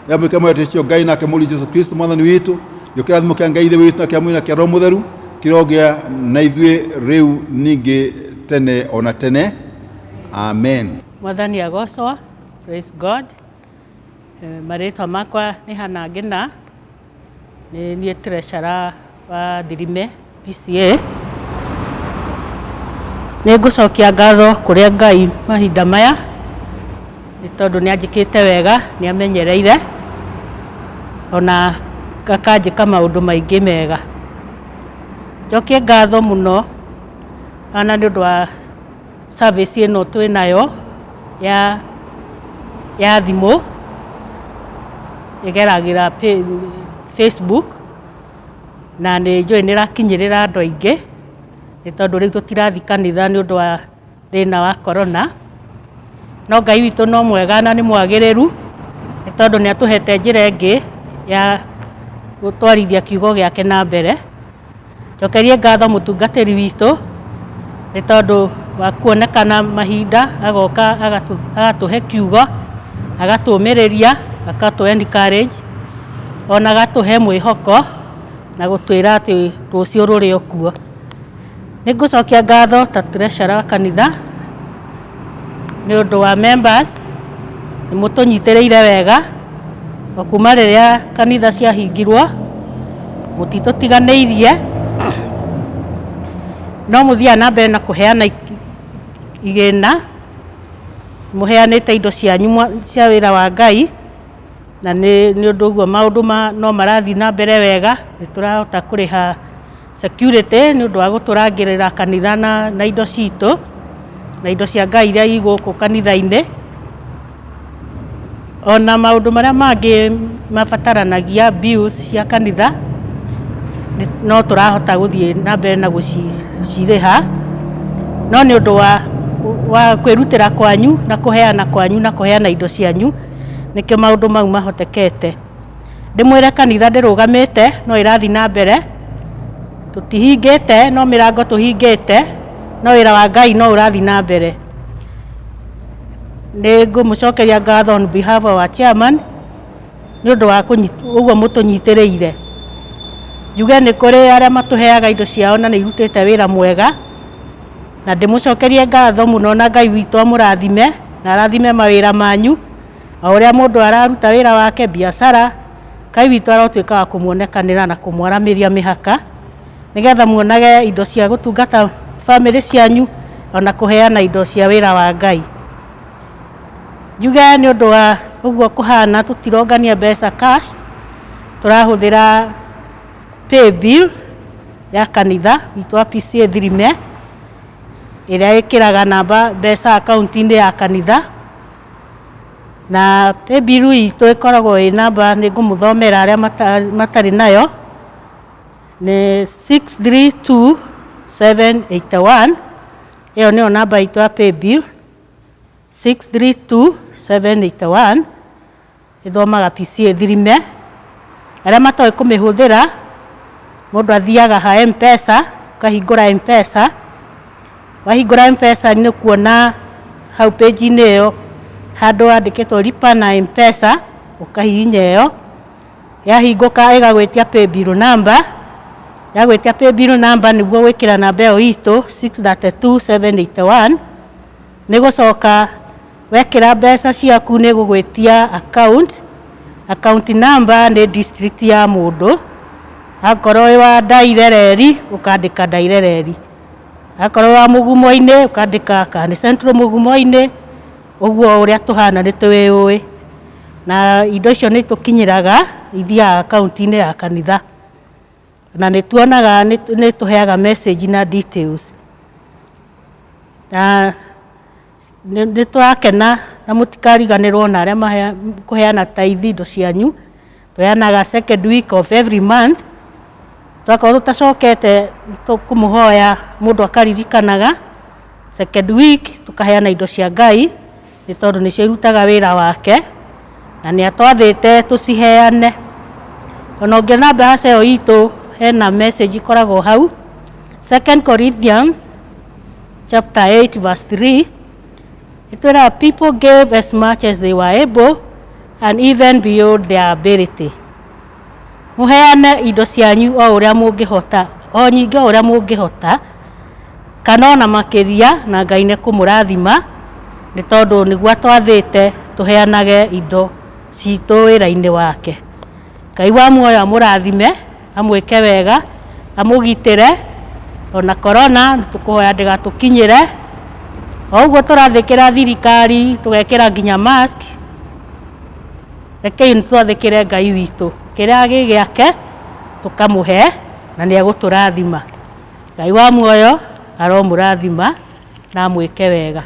yamwĩke mwete cio Ngai nake mũri Jesũ Kristo Mwathani witũ, gĩũke kĩrathimo kĩa Ngai Ithe witũ na kĩa Mũriũ na kĩa Roho Mũtheru kĩrogĩa na ithuĩ rĩu ningĩ tene ona tene. Amen. Mwathani agocwo. Praise God. Marĩtwa makwa nĩ Hannah Ngina, nĩ niĩ treasurer wa Thirime PCA. Nĩ ngũcokia ngatho kũrĩa Ngai mahinda maya nĩ tondũ nĩ anjĩkĩte wega, nĩ amenyereire ona akanjĩka maũndũ maingĩ mega. Njokie ngatho mũno ana nĩ ũndũ wa service ĩno twĩ nayo ya thimũ ĩgeragĩra Facebook, na nĩ njũĩ nĩ ĩrakinyĩrĩra andũ aingĩ, nĩ tondũ rĩu tũtirathiĩ kanitha nĩ ũndũ wa thĩna wa corona. No Ngai witũ no mwega na nĩ mwagĩrĩru, nĩ tondũ nĩ atũhete njĩra ĩngĩ ya gũtwarithia kiugo gĩake na mbere. Njokerie ngatho mũtungatĩri witũ nĩ tondũ wa kuonekana mahinda, agoka agatũhe kiugo, agatũmĩrĩria, agatũ encourage, ona agatũhe mwĩhoko na gũtwĩra atĩ rũciũ rũrĩ o kuo. Nĩ ngũcokia ngatho ta treasurer wa kanitha nĩ ũndũ wa members, nĩ mũtũnyitĩrĩire wega o kuma rĩrĩa kanitha ciahingirwo, mũtitũtiganĩirie, no mũthiaga na mbere na kũheana igĩna, mũheanĩte indo cianyu cia wĩra wa Ngai, na nĩ ũndũ ũguo maũndũ no marathiĩ na mbere wega. Nĩ tũrahota kũrĩha security nĩ ũndũ wa gũtũrangĩrĩra kanitha na indo citũ na indo cia Ngai iria igũkũ kanitha-inĩ, ona maũndũ marĩa mangĩ mabataranagia bills cia kanitha no tũrahota gũthiĩ na mbere na gũcirĩha. No nĩ ũndũ wa kwĩrutĩra kwanyu na kũheana kwanyu na kũheana indo cianyu nĩkĩo maũndũ mau mahotekete. Ndĩmwĩre kanitha ndĩrũgamĩte no ĩrathiĩ na mbere, tũtihingĩte no mĩrango tũhingĩte, no wĩra wa Ngai no ũrathiĩ na mbere. Nĩ ngũmũcokeria ngatho on behalf of our chairman nĩ ũndũ wa ũguo mũtũnyitĩrĩire. Njuge nĩ kũrĩ arĩa matũheaga indo ciao na nĩ irutĩte wĩra mwega, na ndĩmũcokerie ngatho mũno na Ngai witũ amũrathime na arathime mawĩra manyu, o ũrĩa mũndũ araruta wĩra wake biacara, Ngai witũ arotuĩka wa kũmuonekanĩra na kũmwaramĩria mĩhaka, nĩgetha muonage indo cia gũtungata family cianyu ona kũheana indo cia wĩra wa Ngai. Njuge nĩ ũndũ wa ũguo kũhana tũtirongania mbeca cash, tũrahũthĩra pay bill ya kanitha witũ wa PCA Thirime ĩrĩa ĩkĩraga namba mbeca akaunti-inĩ ya kanitha, na pay bill itũ ĩkoragwo ĩ namba, nĩ ngũmũthomera arĩa matarĩ nayo, nĩ 632781. Ĩyo nĩyo namba itũ ya pay bill 632781, ĩthomaga PCA Thirime. Arĩa matoĩ kũmĩhũthĩra, mũndũ athiaga ha M-Pesa, ũkahingũra M-Pesa. Wahingũra M-Pesa nĩ kuona hau page-inĩ ĩyo handũ handĩkĩtwo lipa na M-Pesa, ũkahihinya ĩyo, yahingũka ĩgagwĩtia pay bill number. Yagwĩtia pay bill number nĩguo gwĩkĩra namba ĩyo itũ 632781, nĩ gũcoka wekĩra mbeca ciaku nĩ gũgwĩtia account number nĩ district ya mũndũ. Akorwo wĩ wa Ndairereri ũkandĩka Ndairereri, akorwo wa Mũgumo-inĩ ũkandĩka kana Central Mũgumo-inĩ. Ũguo ũrĩa tũhana nĩ tũwĩũĩ, na indo icio nĩ tũkinyĩraga ithiaga account-inĩ ya kanitha, na nĩ tuonaga nĩ tũheaga message na details. Na nĩ tũrakena na mũtikariganĩrwo na arĩa kũheana tithe indo cianyu. Tũheanaga second week of every month. Twakorwo tũtacokete kũmũhoya mũndũ akaririkanaga second week tũkaheana indo cia Ngai, nĩ tondũ nĩcio irutaga wĩra wake na nĩ atwathĩte tũciheane. Ona ũngĩona mbeca ĩyo itũ hena message ikoragwo hau. 2 Corinthians chapter 8 verse 3 itwĩra people gave as much as they were able and even beyond their ability. Mũheane indo cianyu o ũrĩa mũngĩhota, o nyingĩ o ũrĩa mũngĩhota, kana ona makĩria, na Ngai nĩ kũmũrathima, nĩ tondũ nĩguo atwathĩte tũheanage indo citũ wĩra-inĩ wake. Ngai wa muoyo amũrathime, amwĩke wega, amũgitĩre, ona korona tũkũhoya ndĩgatũkinyĩre. O ũguo tũrathĩkĩra thirikari, tũgekĩra nginya mask. Rekei nĩtwathĩkĩre Ngai witũ, kĩrĩa gĩgĩake tũkamũhe na nĩ egũtũrathima. Ngai wa muoyo aromũrathima na amwĩke wega.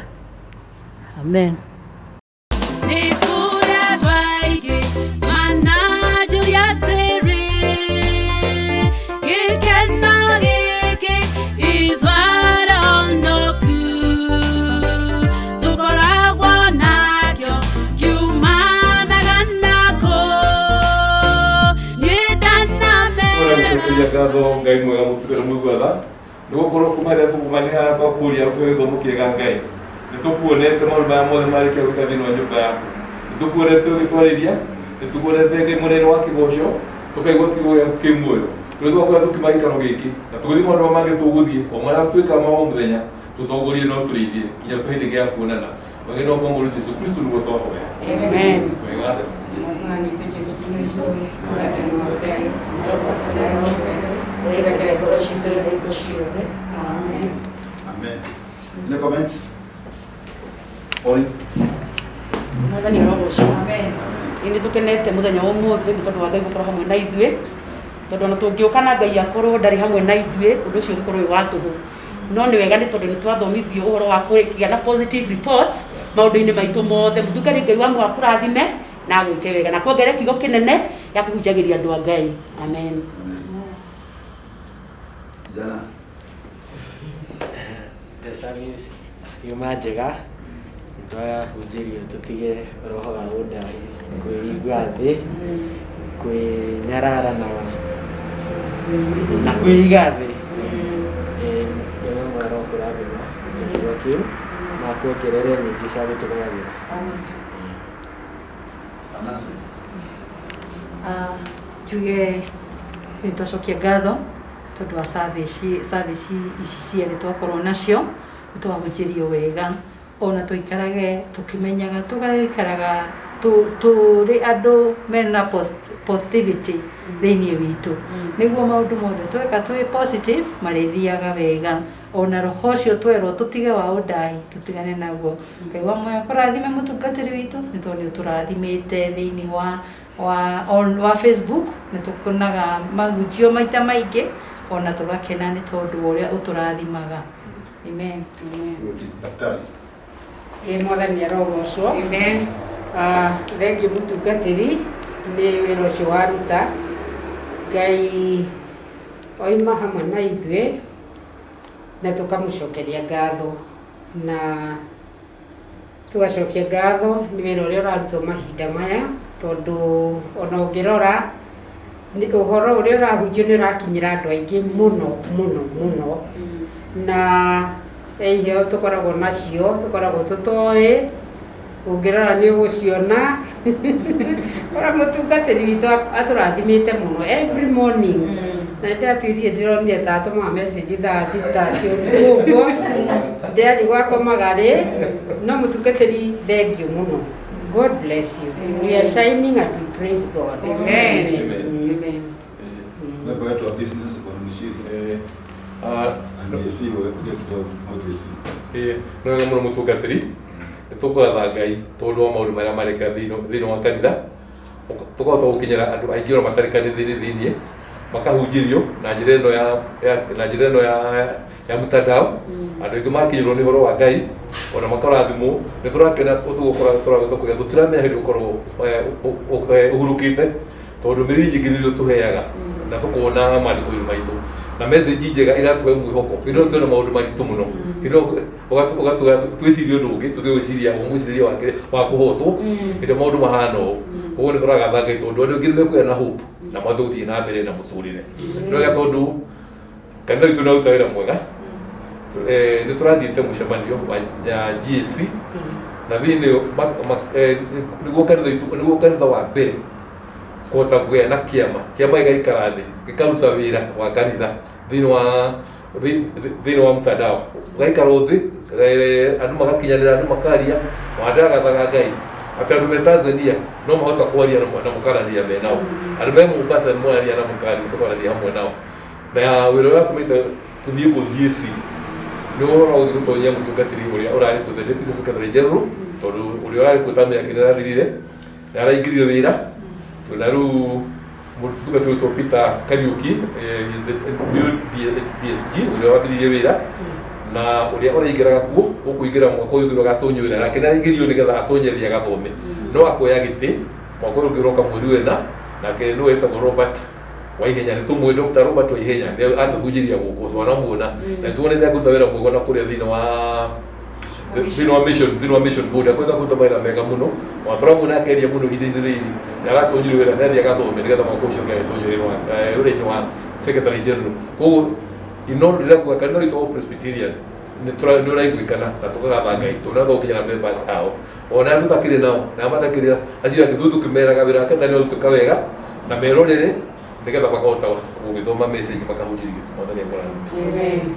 Amen. Ngatho Ngai mwega mũtukana mwĩgwatha nĩ gũkorwo kuma rĩrĩa tũkũmanĩha twakũria tũhe gĩthomo kĩega Ngai. Nĩ tũkuonete maũndũ maya mothe marĩkia gwĩka thĩinĩ wa nyũmba yaku. Nĩ tũkuonete ũgĩtwarĩria, nĩ tũkuonete Ngai mũnene wa kĩgoco, tũkaigua kiugo gĩaku kĩ muoyo. Rĩu twakorwo tũkiuma gĩikaro gĩkĩ na tũgĩthiĩ maũndũ marĩa mangĩ tũgũthiĩ, o marĩa twĩkaga ma o mũthenya tũtongorie no tũrĩithie nginya hĩndĩ ĩngĩ ya kuonana. Wage no kwa mũndũ Jesũ Kristo nĩguo twahoya. Amen. Wega. Amen. Any comments? Ori. Mwathani arogocwo. Amen. Nĩ tũkenete mũthenya wa ũmũthĩ nĩ tondũ wa Ngai gũkorwo hamwe na ithuĩ, tondũ ona tũngĩũka na Ngai akorwo ndarĩ hamwe na ithuĩ ũndũ ũcio ũngĩkorwo wĩ wa tũhũ. No nĩ wega nĩ tondũ nĩ twathomithio ũhoro wa kũgĩa na positive reports maũndũ-inĩ maitũ mothe. Mũtungati Ngai wa muoyo akũrathime na gwĩke wega na kuongerera kiugo kĩnene ya kũhunjagĩria andũ a Ngai. Amen. Jana. The service ciuma njega twahunjĩrio tũtige roho wa ũndai, kwĩigua thĩ, kwĩnyarara na kwĩiga thĩ. Ngai wa muoyo arokũrathima kiugo kĩu na kuongerere nyingĩ cia gũtũgayagĩra. Njuge nĩ twacokia ngatho tondũ wa service ici cierĩ twakorwo nacio, nĩ twahunjĩrio wega, ona tũikarage tũkĩmenyaga, tũgaikaraga tũrĩ andũ mena positivity thĩinĩ witũ, nĩguo maũndũ mothe tweka twĩ positive marĩthiaga wega. Ona roho ũcio twerwo tũtige wa ũndai tũtigane naguo. Ngai wa muoyo akũrathime mũtungatĩri witũ, nĩ tondũ nĩ ũtũrathimĩte thĩinĩ wa Facebook, nĩ tũkuonaga mahunjio maita maingĩ, ona tũgakena nĩ tondũ wa ũrĩa ũtũrathimaga. Amen. Daktari. Mwathani arogocwo. Amen. Thengiũ mũtungatĩri nĩ wĩra ũcio waruta. Ngai oima hamwe na ithuĩ na tũkamũcokeria ngatho, na tũgacokia ngatho nĩ wĩra ũrĩa ũrarutwo mahinda maya, tondũ ona ũngĩrora ũhoro ũrĩa ũrahunjio nĩ ũrakinyĩra andũ aingĩ mũno mũno mũno, na iheo tũkoragwo nacio tũkoragwo tũtoĩ, ũngĩrora nĩ ũgũciona. Ora mũtungatĩri witũ atũrathimĩte mũno every morning na ndatwithie ndironire tatũma message thaa thita cia ũtukũ ũguo ndĩarĩ gwakomaga rĩ no mũtungatĩri thengiũ mũno. God bless you. We are shining and we praise God. Amen. Baba wetu wa business kwa mshiri. JC wa kidogo au JC. No ngamura mutungatiri. Tukwatha Ngai tondu wa maundu maria mareka thiini wa kanitha. Tukahota gukinyira andu aingi ona matari kanitha-ini makahunjirio na njira ino ya mtandao. Andu aingi makinyirwo ni horo wa Ngai ona makarathimwo. Ni turakena tugukora tutiramenya hindi ukorwo uhurukite tondu miriri nyingi nĩ tuheaga na tukona maandiko-ini maitu na message njega iratuhe mwihoko ino tuona maundu maritu muno ino twiciria undu ungi tuthiwiciria umwiciria wake wa kuhotwo ino maundu mahana uguo ni turagatha Ngai tondu andu aingi nĩmekuya na hope na mathuthie na mbere na muturire nĩwega tondu kanitha witũ nĩraruta wĩra mwega nĩ tũrathiĩte mũcemanio wa GSC na thĩinĩ nĩguo kanitha wa mbere kũhota kũgĩa na kĩama gĩgaikara thĩ gĩkaruta wĩra wa kanitha thĩinĩ wa mtandao ũgaikara thĩ andũ magakinyanĩra andũ makaria andũ agathaga Ngai atĩ andũ me Tanzania no mahota kwaria na mũkaranĩria me nao andũ me Mombasa nĩ mwaria na mũkaria tũkaranĩria hamwe nao na wĩra ũrĩa tũmĩte tũthiĩ kũ GSC nĩ ũhoro wa gũthiĩ gũtonyia mũtungatĩri ũrĩa ũrarĩ kũ the Deputy Secretary General tondũ ũrĩa ũrarĩ kũ tamu yake nĩrathirire na araingĩrire wĩra na rĩu mũtungatĩri witũ Peter Kariuki DSG ũrĩa wambĩrĩirie wĩra na ũrĩa ũraingĩraga kuo ũkũingĩra mwaka ũyũ thutha gatonye wĩra nake nĩaraingĩrio nĩgetha atonyerie agathome no akoya gĩtĩ mwaka ũyũ ũngĩroka mweri wena nake nĩwe wĩtagwo Robert Waihenya nĩ tũmũĩ Dr. Robert Waihenya nĩ anahunjiria gũkũ twanamuona na tuonete akũruta wĩra mwega na kũrĩa thĩinĩ wa mission board akwenda kũruta wĩra mega mũno watũramuona akeria mũno ihinda-inĩ rĩrĩ na aratonyirio wĩra nĩathiĩ agathome nĩgetha mwaka ũcio ũngĩ agĩtonyerio wĩra-inĩ wa Secretary General koguo inondo rĩrĩa kuga kanitha witũ wa Presbyterian nĩ ũraiguĩkana na tũkagatha Ngai tũnatho gũkinya na members ao ona arĩa tũtakĩrĩ nao na matakĩrĩ acio angĩ tũkĩmeraga wĩra wa kanitha nĩ ũrutĩka wega na merorere nĩgetha makahota gũgĩthoma message makahunjirio. Mwathani akũrathime.